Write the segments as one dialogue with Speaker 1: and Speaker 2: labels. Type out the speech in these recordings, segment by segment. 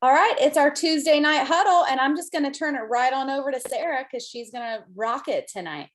Speaker 1: All right, it's our Tuesday night huddle, and I'm just going to turn it right on over to Sarah because she's going to rock it tonight.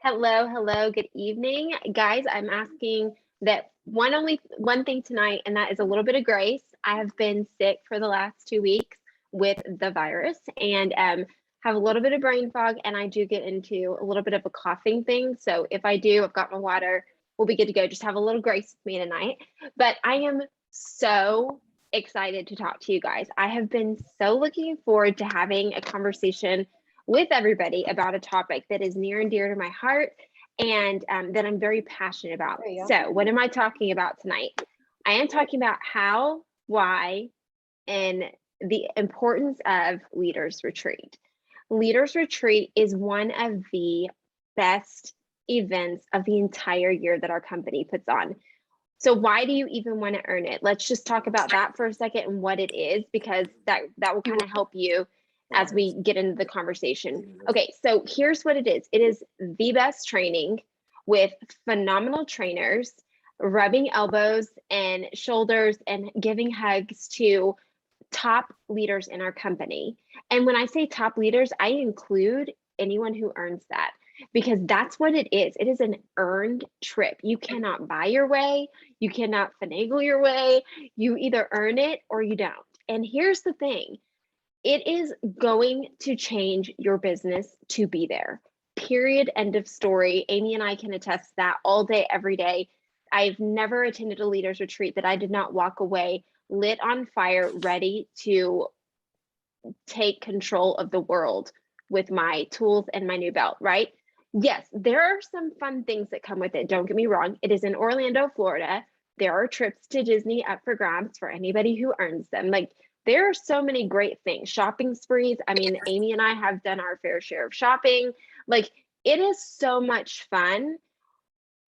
Speaker 2: Hello, good evening. Guys, I'm asking that only one thing tonight, and that is a little bit of grace. I have been sick for the last 2 weeks with the virus and have a little bit of brain fog, and I do get into a little bit of a coughing thing. So if I do, I've got my water, we'll be good to go. Just have a little grace with me tonight. But I am so excited to talk to you guys. I have been so looking forward to having a conversation with everybody about a topic that is near and dear to my heart and that I'm very passionate about. So what am I talking about tonight? I am talking about how, why, and the importance of Leaders Retreat. Leaders Retreat is one of the best events of the entire year that our company puts on. So why do you even want to earn it? Let's just talk about that for a second and what it is, because that will kind of help you as we get into the conversation. Okay, so here's what it is. It is the best training with phenomenal trainers, rubbing elbows and shoulders and giving hugs to top leaders in our company. And when I say top leaders, I include anyone who earns that, because that's what it is. It is an earned trip. You cannot buy your way. You cannot finagle your way. You either earn it or you don't. And here's the thing. It is going to change your business to be there. Period. End of story. Amy and I can attest to that all day, every day. I've never attended a leaders retreat that I did not walk away lit on fire, ready to take control of the world with my tools and my new belt, right? Yes, there are some fun things that come with it. Don't get me wrong. It is in Orlando, Florida. There are trips to Disney up for grabs for anybody who earns them. Like, there are so many great things. Shopping sprees. I mean, Amy and I have done our fair share of shopping. Like, it is so much fun.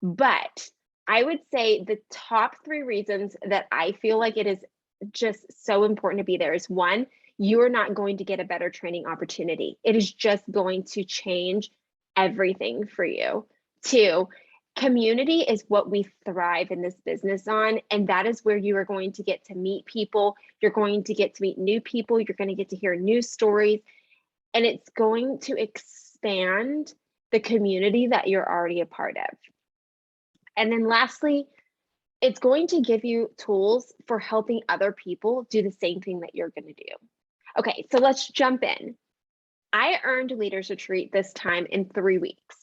Speaker 2: But I would say the top 3 reasons that I feel like it is just so important to be there is: 1, you're not going to get a better training opportunity. It is just going to change everything for you. 2, community is what we thrive in this business on. And that is where you are going to get to meet people. You're going to get to meet new people. You're going to get to hear new stories. And it's going to expand the community that you're already a part of. And then lastly, it's going to give you tools for helping other people do the same thing that you're going to do. Okay, so let's jump in. I earned Leaders Retreat this time in 3 weeks.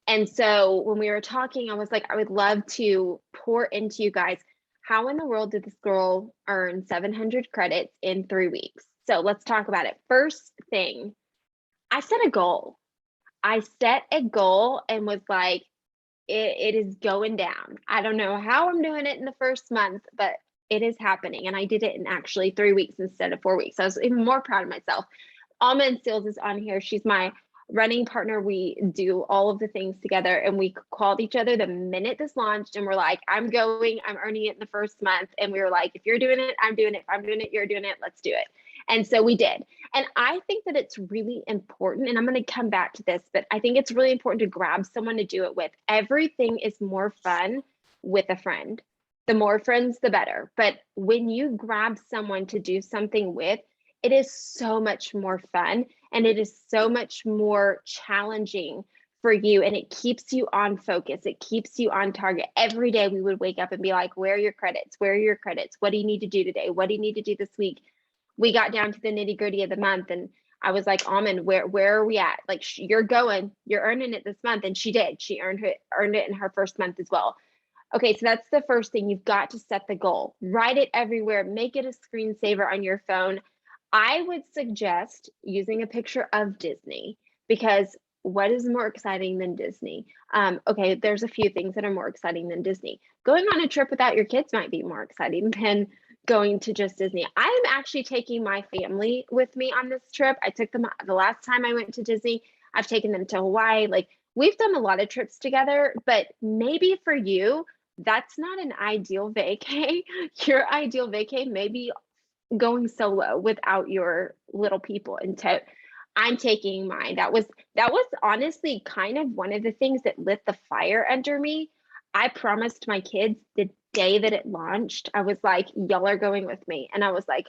Speaker 2: And so when we were talking, I was like, I would love to pour into you guys. How in the world did this girl earn 700 credits in 3 weeks? So let's talk about it. First thing, I set a goal. I set a goal and was like, it is going down. I don't know how I'm doing it in the first month, but it is happening. And I did it in actually 3 weeks instead of 4 weeks. So I was even more proud of myself. Alma in Sales is on here. She's my running partner. We do all of the things together, and we called each other the minute this launched, and we're like, I'm earning it in the first month. And we were like, if you're doing it, I'm doing it. If I'm doing it, you're doing it. Let's do it. And so we did. And I think that it's really important, and I'm going to come back to this, but I think it's really important to grab someone to do it with. Everything is more fun with a friend. The more friends, the better. But when you grab someone to do something with, it is so much more fun, and it is so much more challenging for you, and it keeps you on focus. It keeps you on target. Every day we would wake up and be like, where are your credits? Where are your credits? What do you need to do today? What do you need to do this week? We got down to the nitty gritty of the month, and I was like, Almond, where are we at? Like, you're earning it this month. And she did. She earned it in her first month as well. Okay, so that's the first thing. You've got to set the goal. Write it everywhere. Make it a screensaver on your phone. I would suggest using a picture of Disney, because what is more exciting than Disney? Okay, there's a few things that are more exciting than Disney. Going on a trip without your kids might be more exciting than going to just Disney. I'm actually taking my family with me on this trip. I took them the last time I went to Disney. I've taken them to Hawaii. Like, we've done a lot of trips together, but maybe for you, that's not an ideal vacay. Your ideal vacay may be going solo without your little people in tow. I'm taking mine. That was honestly kind of one of the things that lit the fire under me. I promised my kids the day that it launched, I was like, y'all are going with me. And I was like,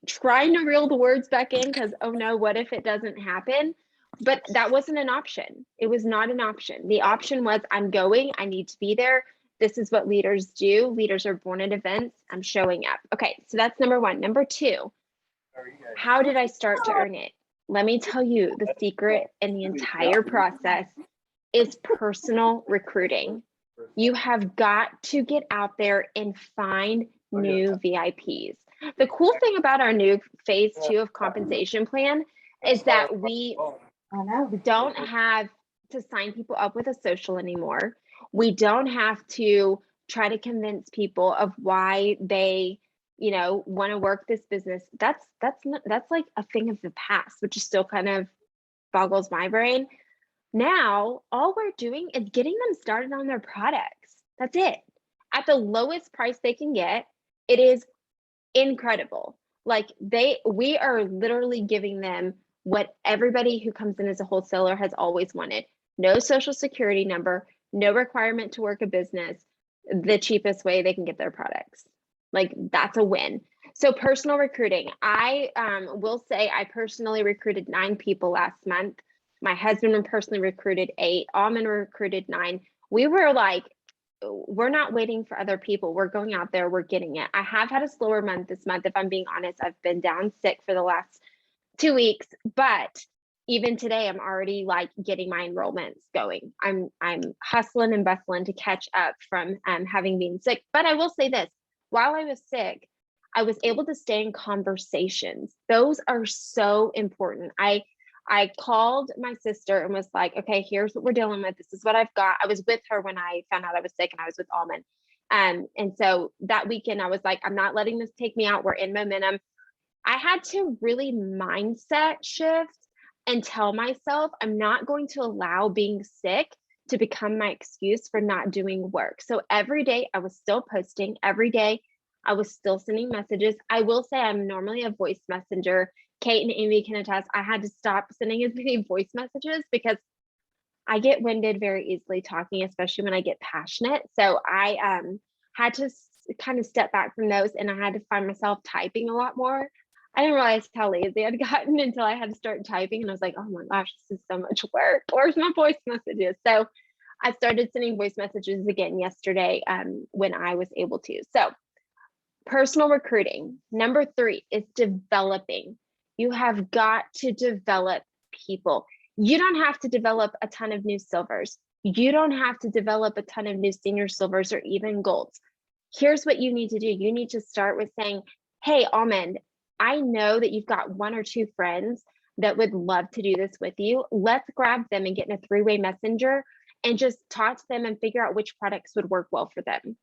Speaker 2: trying to reel the words back in because, oh no, what if it doesn't happen? But that wasn't an option. It was not an option. The option was, I'm going, I need to be there. This is what leaders do. Leaders are born at events. I'm showing up. Okay, so that's number one. Number two, how did I start to earn it? Let me tell you, the secret in the entire process is personal recruiting. You have got to get out there and find new VIPs. The cool thing about our new phase 2 of compensation plan is that we don't have to sign people up with a social anymore. We don't have to try to convince people of why they, want to work this business. That's like a thing of the past, which is still kind of boggles my brain. Now, all we're doing is getting them started on their products. That's it. At the lowest price they can get. It is incredible. Like we are literally giving them what everybody who comes in as a wholesaler has always wanted. No social security number, no requirement to work a business, the cheapest way they can get their products. Like that's a win. So personal recruiting, I will say I personally recruited 9 people last month. My husband personally recruited 8. Almond recruited 9. We were like, we're not waiting for other people. We're going out there. We're getting it. I have had a slower month this month. If I'm being honest, I've been down sick for the last 2 weeks, but even today, I'm already like getting my enrollments going. I'm hustling and bustling to catch up from having been sick. But I will say this, while I was sick, I was able to stay in conversations. Those are so important. I called my sister and was like, okay, here's what we're dealing with. This is what I've got. I was with her when I found out I was sick, and I was with Almond. And so that weekend I was like, I'm not letting this take me out. We're in momentum. I had to really mindset shift and tell myself, I'm not going to allow being sick to become my excuse for not doing work. So every day I was still posting. Every day I was still sending messages. I will say I'm normally a voice messenger. Kate and Amy can attest, I had to stop sending as many voice messages because I get winded very easily talking, especially when I get passionate. So I had to kind of step back from those, and I had to find myself typing a lot more. I didn't realize how lazy I'd gotten until I had to start typing, and I was like, oh my gosh, this is so much work. Where's my voice messages? So I started sending voice messages again yesterday when I was able to. So personal recruiting. Number 3 is developing. You have got to develop people. You don't have to develop a ton of new silvers. You don't have to develop a ton of new senior silvers or even golds. Here's what you need to do. You need to start with saying, hey, Almond, I know that you've got 1 or 2 friends that would love to do this with you. Let's grab them and get in a 3-way messenger and just talk to them and figure out which products would work well for them.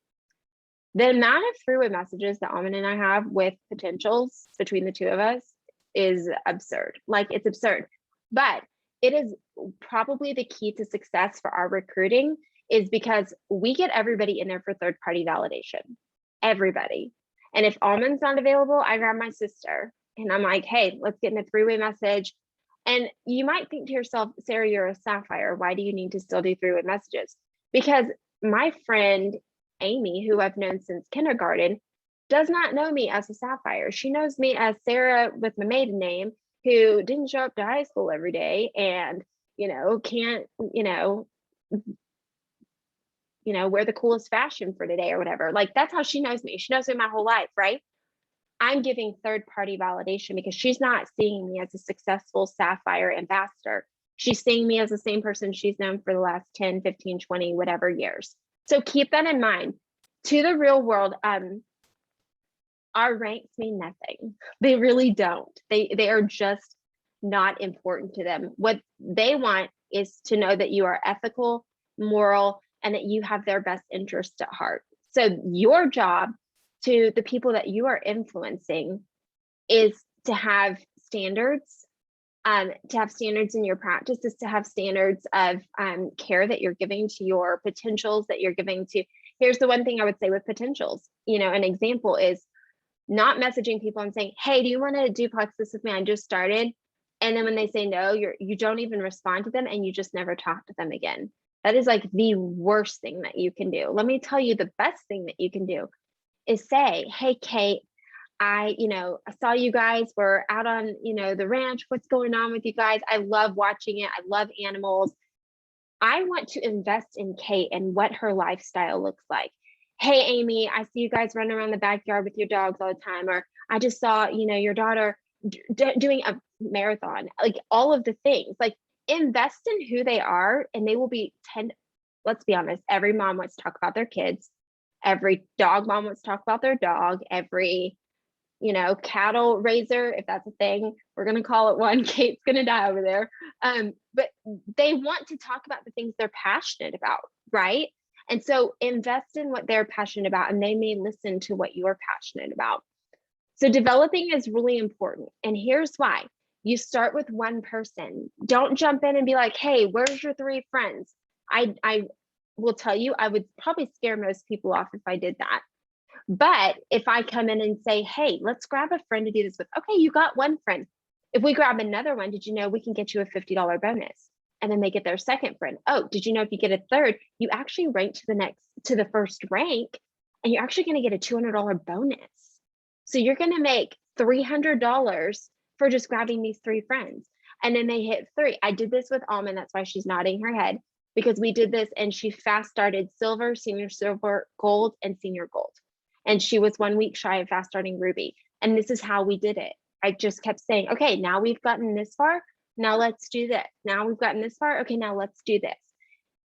Speaker 2: The amount of 3-way messages that Almond and I have with potentials between the 2 of us is absurd. Like, it's absurd. But it is probably the key to success for our recruiting, is because we get everybody in there for third-party validation. Everybody. And if Almond's not available, I grab my sister and I'm like, hey, let's get in a 3-way message. And you might think to yourself, Sarah, you're a sapphire. Why do you need to still do 3-way messages? Because my friend Amy, who I've known since kindergarten, does not know me as a sapphire. She knows me as Sarah with my maiden name, who didn't show up to high school every day and, can't, wear the coolest fashion for today or whatever. Like, that's how she knows me. She knows me my whole life, right? I'm giving third-party validation because she's not seeing me as a successful sapphire ambassador. She's seeing me as the same person she's known for the last 10, 15, 20, whatever years. So keep that in mind. To the real world, our ranks mean nothing. They really don't. They are just not important to them. What they want is to know that you are ethical, moral, and that you have their best interest at heart. So your job to the people that you are influencing is to have standards, in your practices, to have standards of care that you're giving to your potentials, that you're giving to. Here's the one thing I would say with potentials. An example is not messaging people and saying, hey, do you want to duplex this with me? I just started. And then when they say no, you don't even respond to them, and you just never talk to them again. That is like the worst thing that you can do. Let me tell you, the best thing that you can do is say, hey, Kate, I saw you guys were out on, the ranch. What's going on with you guys? I love watching it. I love animals. I want to invest in Kate and what her lifestyle looks like. Hey, Amy, I see you guys running around the backyard with your dogs all the time. Or I just saw, your daughter doing a marathon, like all of the things. Like, invest in who they are, and they will be 10. Let's be honest, every mom wants to talk about their kids. Every dog mom wants to talk about their dog. Every cattle raiser, if that's a thing, we're going to call it one. Kate's going to die over there. But they want to talk about the things they're passionate about, right? And so invest in what they're passionate about, and they may listen to what you're passionate about. So developing is really important. And here's why. You start with one person. Don't jump in and be like, hey, where's your 3 friends? I will tell you, I would probably scare most people off if I did that. But if I come in and say, hey, let's grab a friend to do this with. Okay, you got one friend. If we grab another one, did you know we can get you a $50 bonus? And then they get their second friend. Oh, did you know if you get a third, you actually rank to the first rank, and you're actually going to get a $200 bonus. So you're going to make $300 for just grabbing these 3 friends. And then they hit 3. I did this with Almond. That's why she's nodding her head, because we did this and she fast started silver, senior silver, gold, and senior gold. And she was 1 week shy of fast starting Ruby. And this is how we did it. I just kept saying, okay, now we've gotten this far. Now let's do this. Now we've gotten this far. Okay, now let's do this.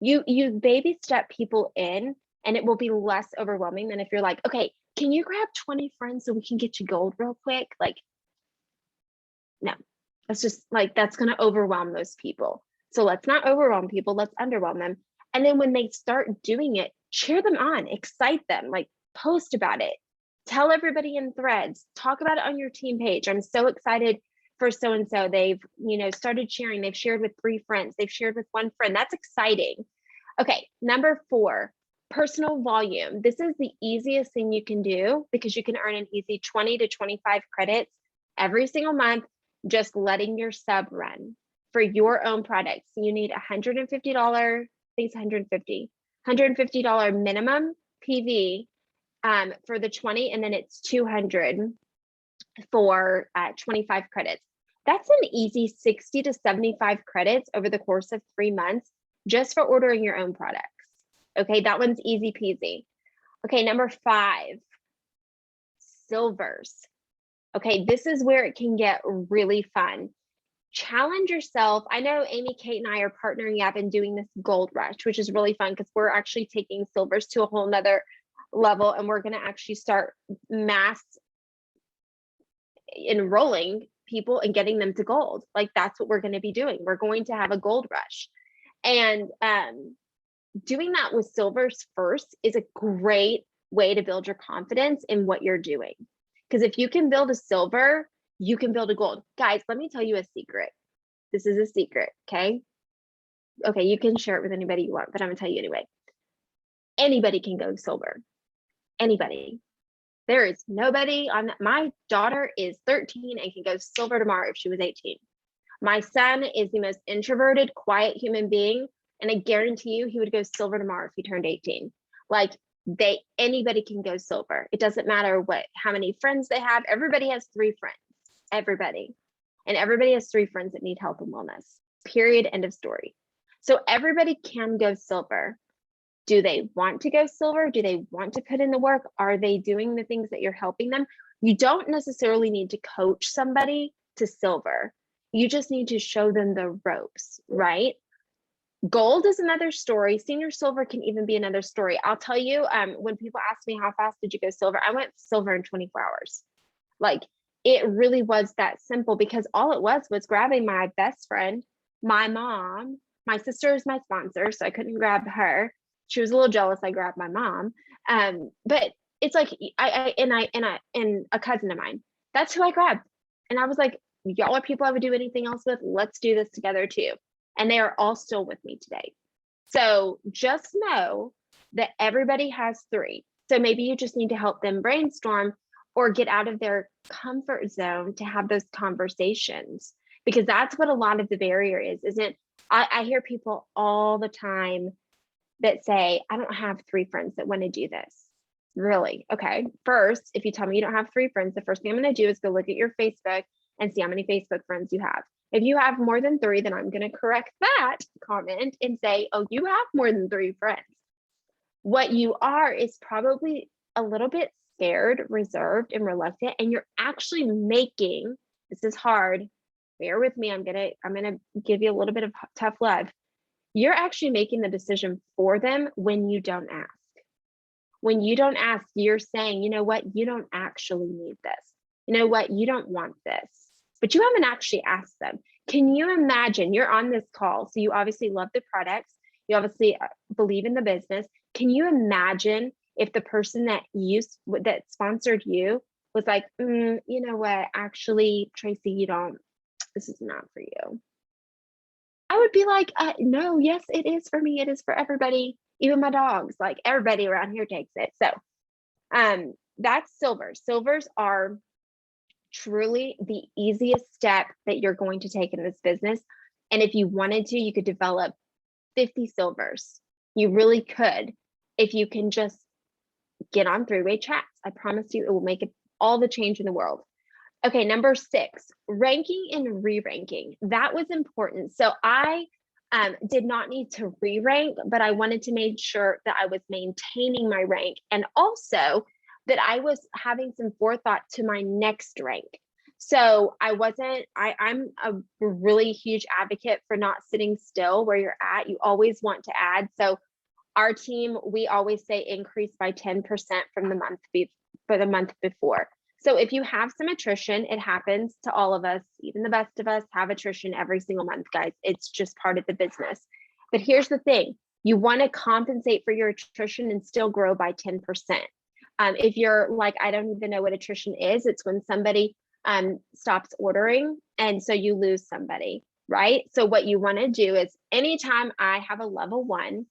Speaker 2: You baby step people in, and it will be less overwhelming than if you're like, okay, can you grab 20 friends so we can get you gold real quick? Like, no, that's just like, that's going to overwhelm those people. So let's not overwhelm people. Let's underwhelm them. And then when they start doing it, cheer them on, excite them, like post about it, tell everybody in threads, talk about it on your team page. I'm so excited for so-and-so. They've, started sharing. They've shared with 3 friends. They've shared with 1 friend. That's exciting. Okay, number 4, personal volume. This is the easiest thing you can do, because you can earn an easy 20 to 25 credits every single month just letting your sub run for your own products. So you need $150, I think it's $150 minimum PV for the 20, and then it's 200 for 25 credits. That's an easy 60 to 75 credits over the course of 3 months just for ordering your own products. Okay, that one's easy peasy. Okay, number 5, silvers. Okay, this is where it can get really fun. Challenge yourself. I know Amy, Kate, and I are partnering up and doing this gold rush, which is really fun because we're actually taking silvers to a whole nother level, and we're going to actually start mass enrolling people and getting them to gold. Like, that's what we're going to be doing. We're going to have a gold rush. And doing that with silvers first is a great way to build your confidence in what you're doing. Because if you can build a silver, you can build a gold. Guys, let me tell you a secret. This is a secret, okay? Okay, you can share it with anybody you want, but I'm gonna tell you anyway. Anybody can go silver. Anybody. There is nobody on that. My daughter is 13 and can go silver tomorrow if she was 18. My son is the most introverted, quiet human being, and I guarantee you he would go silver tomorrow if he turned 18. Like, anybody can go silver. It doesn't matter how many friends they have. Everybody has 3 friends. Everybody. And everybody has 3 friends that need health and wellness. Period. End of story. So everybody can go silver. Do they want to go silver? Do they want to put in the work? Are they doing the things that you're helping them? You don't necessarily need to coach somebody to silver. You just need to show them the ropes, right? Gold is another story. Senior silver can even be another story. I'll tell you, when people ask me how fast did you go silver, I went silver in 24 hours. Like, it really was that simple, because all it was grabbing my best friend, my mom. My sister is my sponsor, so I couldn't grab her. She was a little jealous I grabbed my mom. But it's like, and a cousin of mine, that's who I grabbed. And I was like, y'all are people I would do anything else with. Let's do this together too. And they are all still with me today. So just know that everybody has 3. So maybe you just need to help them brainstorm or get out of their comfort zone to have those conversations, because that's what a lot of the barrier is, isn't it? I hear people all the time that say, I don't have 3 friends that want to do this. Really? Okay. First, if you tell me you don't have 3 friends, the first thing I'm going to do is go look at your Facebook and see how many Facebook friends you have. If you have more than 3, then I'm going to correct that comment and say, oh, you have more than 3 friends. What you are is probably a little bit scared, reserved, and reluctant, and you're actually making, this is hard, bear with me, I'm gonna give you a little bit of tough love. You're actually making the decision for them when you don't ask. When you don't ask, you're saying, you know what, you don't actually need this. You know what, you don't want this, but you haven't actually asked them. Can you imagine, you're on this call, so you obviously love the products, you obviously believe in the business. Can you imagine if the person that sponsored you was like, you know what, actually, Tracy, this is not for you. I would be like, no, yes, it is for me. It is for everybody, even my dogs, like everybody around here takes it. So that's silvers. Silvers are truly the easiest step that you're going to take in this business. And if you wanted to, you could develop 50 silvers. You really could, if you can just get on 3-way chats. I promise you, it will make all the change in the world. Okay, number 6, ranking and re-ranking. That was important. So I did not need to re-rank, but I wanted to make sure that I was maintaining my rank, and also that I was having some forethought to my next rank. So I'm a really huge advocate for not sitting still where you're at. You always want to add. So our team, we always say increase by 10% from the month before. So if you have some attrition, it happens to all of us, even the best of us have attrition every single month, guys. It's just part of the business. But here's the thing, you want to compensate for your attrition and still grow by 10%. If you're like, I don't even know what attrition is, it's when somebody stops ordering and so you lose somebody, right? So what you want to do is anytime I have a level 1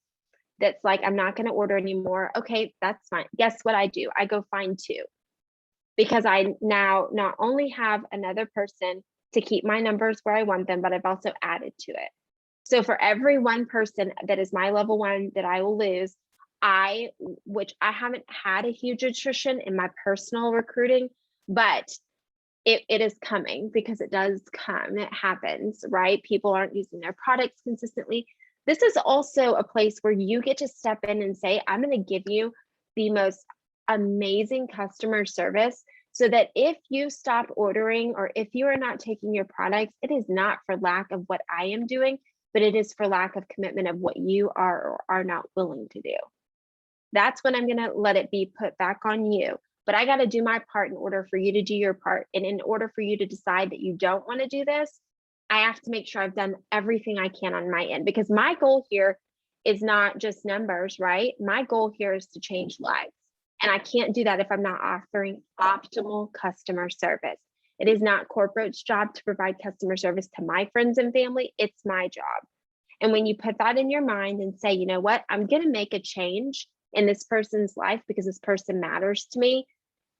Speaker 2: that's like, I'm not going to order anymore, okay, that's fine. Guess what I do? I go find 2. Because I now not only have another person to keep my numbers where I want them, but I've also added to it. So for every one person that is my level 1 that I will lose, which I haven't had a huge attrition in my personal recruiting, but it is coming, because it does come, it happens, right? People aren't using their products consistently. This is also a place where you get to step in and say, I'm going to give you the most amazing customer service, so that if you stop ordering or if you are not taking your products, it is not for lack of what I am doing, but it is for lack of commitment of what you are or are not willing to do. That's when I'm going to let it be put back on you. But I got to do my part in order for you to do your part. And in order for you to decide that you don't want to do this, I have to make sure I've done everything I can on my end, because my goal here is not just numbers, right? My goal here is to change lives. And I can't do that if I'm not offering optimal customer service. It is not corporate's job to provide customer service to my friends and family. It's my job. And when you put that in your mind and say, you know what, I'm going to make a change in this person's life because this person matters to me,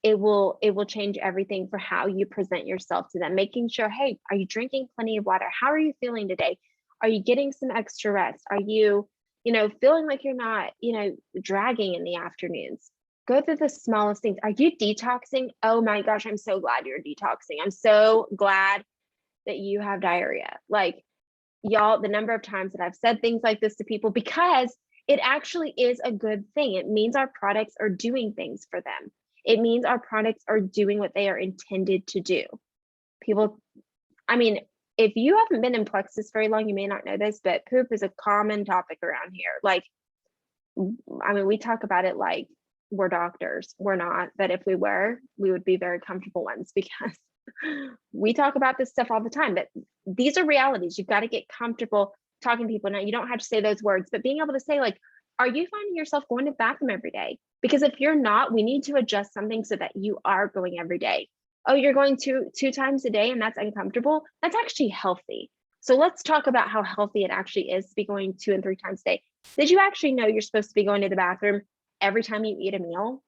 Speaker 2: it will change everything for how you present yourself to them. Making sure, hey, are you drinking plenty of water? How are you feeling today? Are you getting some extra rest? Are you, feeling like you're not, dragging in the afternoons? Go through the smallest things. Are you detoxing? Oh my gosh, I'm so glad you're detoxing. I'm so glad that you have diarrhea. Like, y'all, the number of times that I've said things like this to people, because it actually is a good thing. It means our products are doing things for them. It means our products are doing what they are intended to do. People, if you haven't been in Plexus very long, you may not know this, but poop is a common topic around here. Like, we talk about it like we're doctors. We're not, but if we were, we would be very comfortable ones, because we talk about this stuff all the time. But these are realities. You've got to get comfortable talking to people. Now, you don't have to say those words, but being able to say, like, are you finding yourself going to the bathroom every day? Because if you're not, we need to adjust something so that you are going every day. Oh, you're going two times a day and that's uncomfortable. That's actually healthy. So let's talk about how healthy it actually is to be going 2 and 3 times a day. Did you actually know you're supposed to be going to the bathroom every time you eat a meal?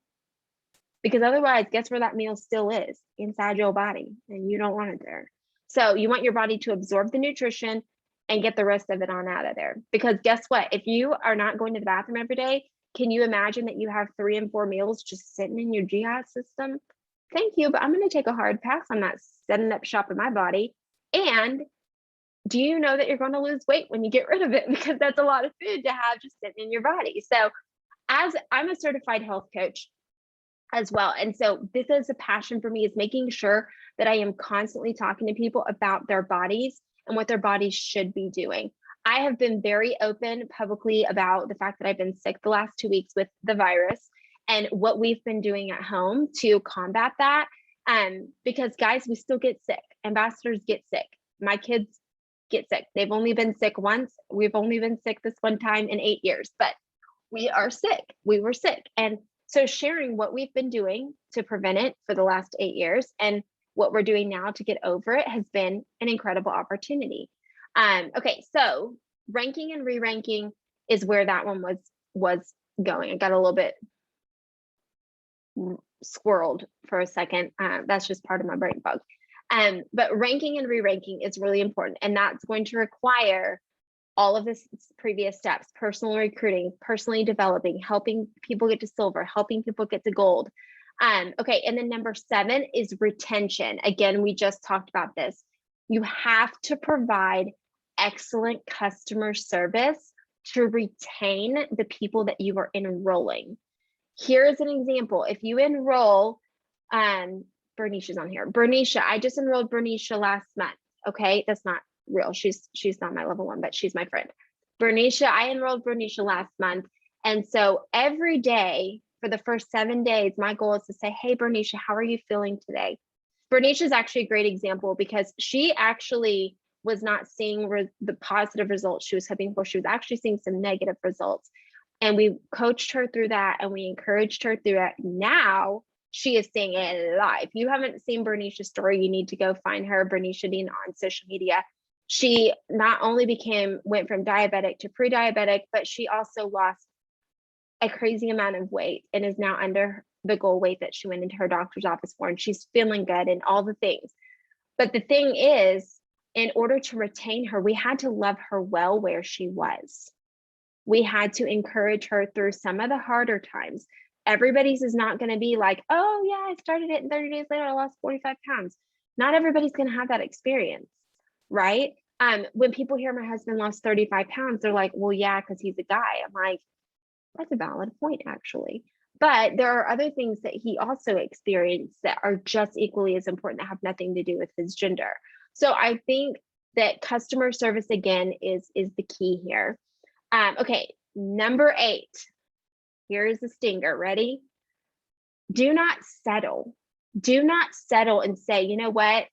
Speaker 2: Because otherwise, guess where that meal still is? Inside your body, and you don't want it there. So you want your body to absorb the nutrition and get the rest of it on out of there. Because guess what? If you are not going to the bathroom every day, Can you imagine that you have 3 and 4 meals just sitting in your GI system? Thank you, but I'm going to take a hard pass on that setting up shop in my body. And do you know that you're going to lose weight when you get rid of it? Because that's a lot of food to have just sitting in your body. So as I'm a certified health coach as well, and so this is a passion for me, is making sure that I am constantly talking to people about their bodies and what their bodies should be doing. I have been very open publicly about the fact that I've been sick the last 2 weeks with the virus and what we've been doing at home to combat that. Because guys, we still get sick. Ambassadors get sick. My kids get sick. They've only been sick once. We've only been sick this one time in 8 years, but we are sick. We were sick. And so sharing what we've been doing to prevent it for the last 8 years and what we're doing now to get over it has been an incredible opportunity. Okay, so ranking and re-ranking is where that one was going. I got a little bit squirreled for a second. That's just part of my brain fog. But ranking and re-ranking is really important, and that's going to require all of this previous steps: personal recruiting, personally developing, helping people get to silver, helping people get to gold. Okay, and then number 7 is retention. Again, we just talked about this. You have to provide excellent customer service to retain the people that you are enrolling. Here's an example. If you enroll, Bernice's on here. Bernicia, I just enrolled Bernicia last month. Okay, that's not real. She's not my level 1, but she's my friend. Bernicia, I enrolled Bernicia last month. And so every day for the first 7 days, my goal is to say, hey, Bernicia, how are you feeling today? Bernicia is actually a great example because she actually was not seeing the positive results she was hoping for. She was actually seeing some negative results. And we coached her through that and we encouraged her through it. Now she is seeing it live. If you haven't seen Bernicia's story, you need to go find her, Bernicia Dean, on social media. She not only went from diabetic to pre-diabetic, but she also lost a crazy amount of weight and is now under the goal weight that she went into her doctor's office for. And she's feeling good and all the things. But the thing is, in order to retain her, we had to love her well where she was. We had to encourage her through some of the harder times. Everybody's is not going to be like, oh yeah, I started it and 30 days later, I lost 45 pounds. Not everybody's going to have that experience, right? When people hear my husband lost 35 pounds, they're like, well, yeah, because he's a guy. I'm like, that's a valid point, actually. But there are other things that he also experienced that are just equally as important that have nothing to do with his gender. So I think that customer service, again, is the key here. Okay, number 8. Here's the stinger. Ready? Do not settle. Do not settle and say, you know what?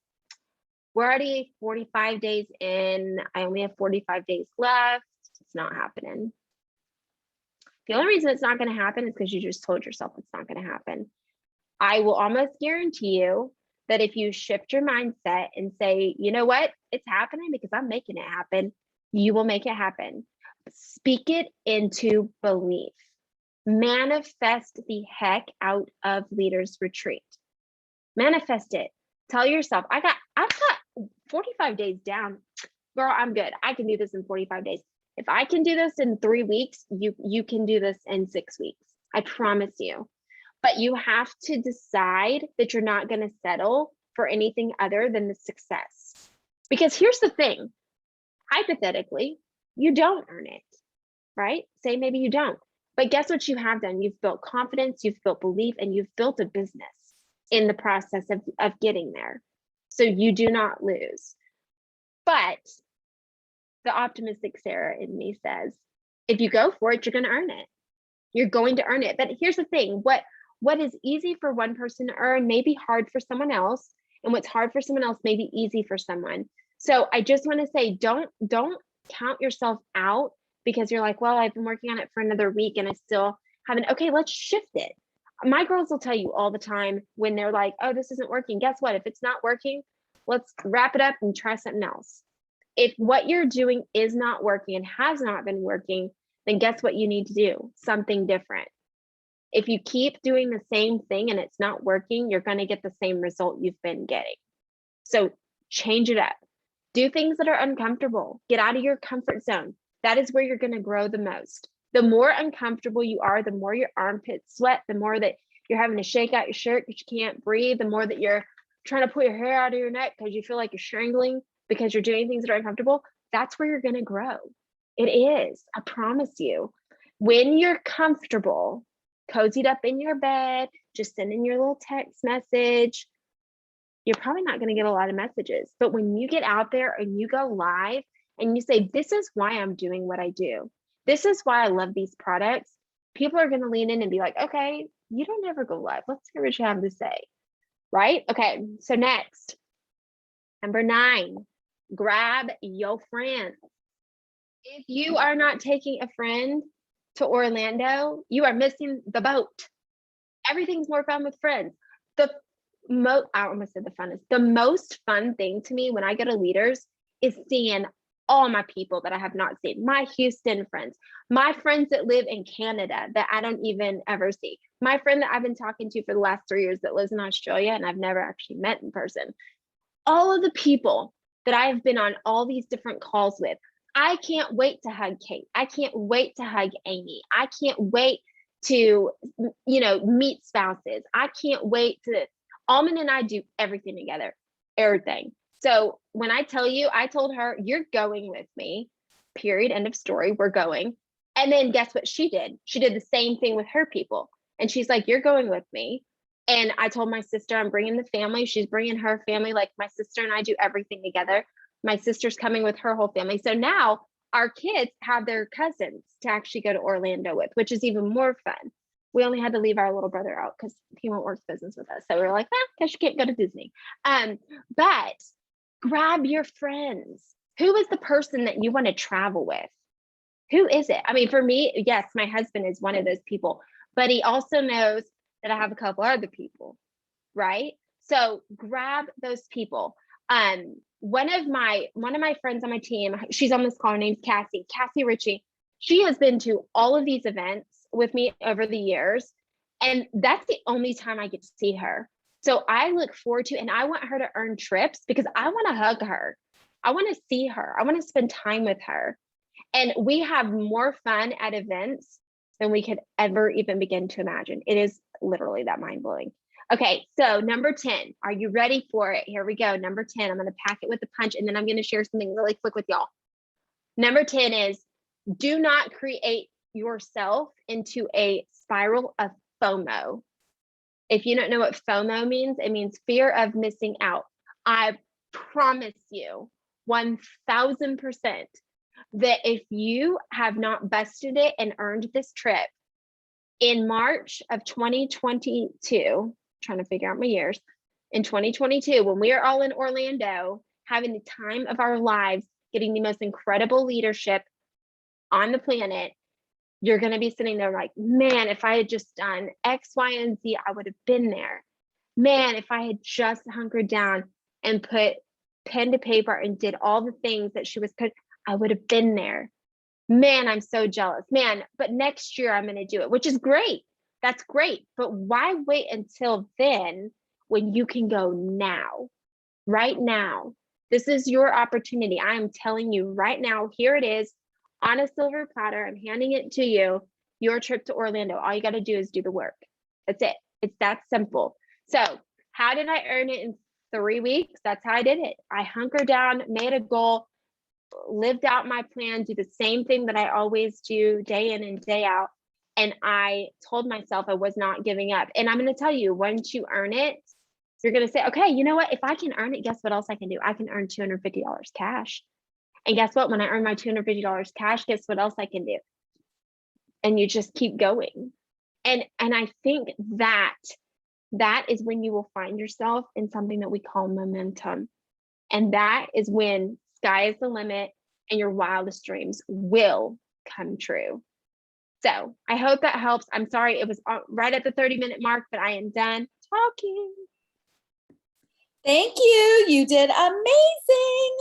Speaker 2: We're already 45 days in. I only have 45 days left. It's not happening. The only reason it's not going to happen is because you just told yourself it's not going to happen. I will almost guarantee you that if you shift your mindset and say, you know what, it's happening because I'm making it happen, you will make it happen. Speak it into belief. Manifest the heck out of Leaders Retreat. Manifest it. Tell yourself, I've got 45 days down. Girl, I'm good. I can do this in 45 days. If I can do this in 3 weeks, you can do this in 6 weeks. I promise you. But you have to decide that you're not going to settle for anything other than the success. Because here's the thing. Hypothetically, you don't earn it, right? Say maybe you don't. But guess what you have done? You've built confidence, you've built belief, and you've built a business in the process of getting there. So you do not lose. But the optimistic Sarah in me says, if you go for it, you're going to earn it. You're going to earn it. But here's the thing. What is easy for one person to earn may be hard for someone else. And what's hard for someone else may be easy for someone. So I just want to say, don't count yourself out because you're like, well, I've been working on it for another week and I still haven't. Okay, let's shift it. My girls will tell you all the time when they're like, oh, this isn't working. Guess what? If it's not working, let's wrap it up and try something else. If what you're doing is not working and has not been working, then guess what you need to do? Something different. If you keep doing the same thing and it's not working, you're going to get the same result you've been getting. So change it up. Do things that are uncomfortable. Get out of your comfort zone. That is where you're going to grow the most. The more uncomfortable you are, the more your armpits sweat, the more that you're having to shake out your shirt because you can't breathe, the more that you're trying to pull your hair out of your neck because you feel like you're strangling because you're doing things that are uncomfortable. That's where you're going to grow. It is, I promise you. When you're comfortable, cozied up in your bed, just sending your little text message, you're probably not going to get a lot of messages. But when you get out there and you go live and you say, this is why I'm doing what I do, this is why I love these products, people are going to lean in and be like, okay, you don't ever go live. Let's hear what you have to say. Right? Okay. So next, number 9, grab your friends. If you are not taking a friend to Orlando, you are missing the boat. Everything's more fun with friends. I almost said the funnest. The most fun thing to me when I go to leaders is seeing all my people that I have not seen, my Houston friends, my friends that live in Canada that I don't even ever see, my friend that I've been talking to for the last 3 years that lives in Australia and I've never actually met in person. All of the people that I've been on all these different calls with. I can't wait to hug Kate. I can't wait to hug Amy. I can't wait to, meet spouses. I can't wait to, Almond and I do everything together, everything. So when I tell you, I told her, you're going with me, period, end of story, we're going. And then guess what she did? She did the same thing with her people. And she's like, you're going with me. And I told my sister, I'm bringing the family. She's bringing her family. Like my sister and I do everything together. My sister's coming with her whole family. So now our kids have their cousins to actually go to Orlando with, which is even more fun. We only had to leave our little brother out because he won't work business with us. So we were like, guess you can't go to Disney. But grab your friends. Who is the person that you want to travel with? Who is it? I mean, for me, yes, my husband is one of those people, but he also knows that I have a couple other people, right? So grab those people. One of my friends on my team, she's on this call, her name's Cassie Ritchie. She has been to all of these events with me over the years. And that's the only time I get to see her. So I look forward to, and I want her to earn trips because I want to hug her. I want to see her. I want to spend time with her. And we have more fun at events than we could ever even begin to imagine. It is literally that mind blowing. Okay, so number 10, are you ready for it? Here we go. Number 10, I'm going to pack it with a punch, and then I'm going to share something really quick with y'all. Number 10 is do not create yourself into a spiral of FOMO. If you don't know what FOMO means, it means fear of missing out. I promise you 1000% that if you have not busted it and earned this trip in March of 2022, trying to figure out my years, in 2022, when we are all in Orlando, having the time of our lives, getting the most incredible leadership on the planet, you're going to be sitting there like, man, if I had just done X, Y, and Z, I would have been there. Man, if I had just hunkered down and put pen to paper and did all the things that she was put, I would have been there. Man, I'm so jealous. Man, but next year I'm going to do it, which is great. That's great. But why wait until then when you can go now, right now? This is your opportunity. I am telling you right now, here it is on a silver platter. I'm handing it to you, your trip to Orlando. All you got to do is do the work. That's it. It's that simple. So how did I earn it in 3 weeks? That's how I did it. I hunkered down, made a goal, lived out my plan, do the same thing that I always do day in and day out. And I told myself I was not giving up. And I'm going to tell you, once you earn it, you're going to say, okay, you know what? If I can earn it, guess what else I can do? I can earn $250 cash. And guess what? When I earn my $250 cash, guess what else I can do? And you just keep going. And I think that is when you will find yourself in something that we call momentum. And that is when sky is the limit and your wildest dreams will come true. So I hope that helps. I'm sorry, it was right at the 30-minute mark, but I am done talking.
Speaker 1: Thank you. You did amazing.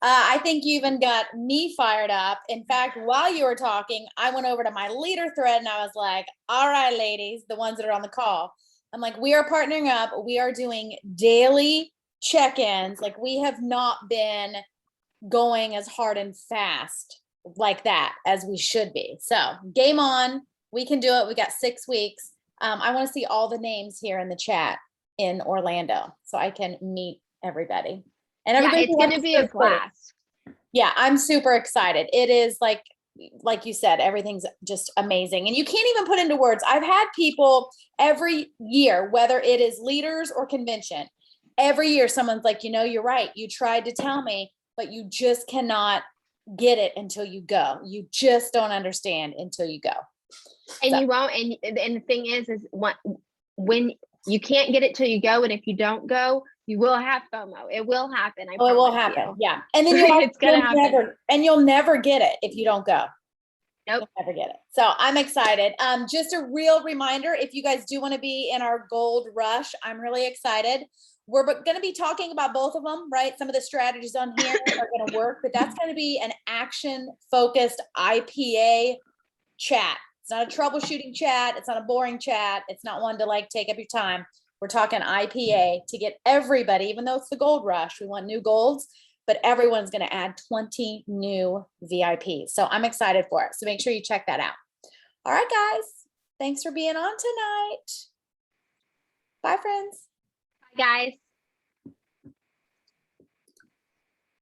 Speaker 1: I think you even got me fired up. In fact, while you were talking, I went over to my leader thread and I was like, all right, ladies, the ones that are on the call. I'm like, we are partnering up. We are doing daily check-ins. Like we have not been going as hard and fast like that as we should be. So game on. We can do it. We got 6 weeks. I want to see all the names here in the chat in Orlando so I can meet everybody. And everybody
Speaker 2: it's going to be a blast.
Speaker 1: Yeah, I'm super excited. It is like you said, everything's just amazing. And you can't even put into words. I've had people every year, whether it is leaders or convention, every year someone's like, you're right. You tried to tell me, but you just cannot get it until you go. You just don't understand until you go.
Speaker 2: And you won't. And the thing is when you can't get it till you go, and if you don't go, you will have FOMO. It will happen.
Speaker 1: It will happen.
Speaker 2: You.
Speaker 1: Yeah. And then
Speaker 2: it's gonna happen.
Speaker 1: You'll never get it if you don't go.
Speaker 2: Nope.
Speaker 1: You'll never get it. So I'm excited. Just a real reminder, if you guys do want to be in our gold rush, I'm really excited. We're going to be talking about both of them, right? Some of the strategies on here are going to work, but that's going to be an action-focused IPA chat. It's not a troubleshooting chat. It's not a boring chat. It's not one to like take up your time. We're talking IPA to get everybody, even though it's the gold rush, we want new golds, but everyone's going to add 20 new VIPs. So I'm excited for it. So make sure you check that out. All right, guys. Thanks for being on tonight. Bye, friends.
Speaker 2: Bye, guys.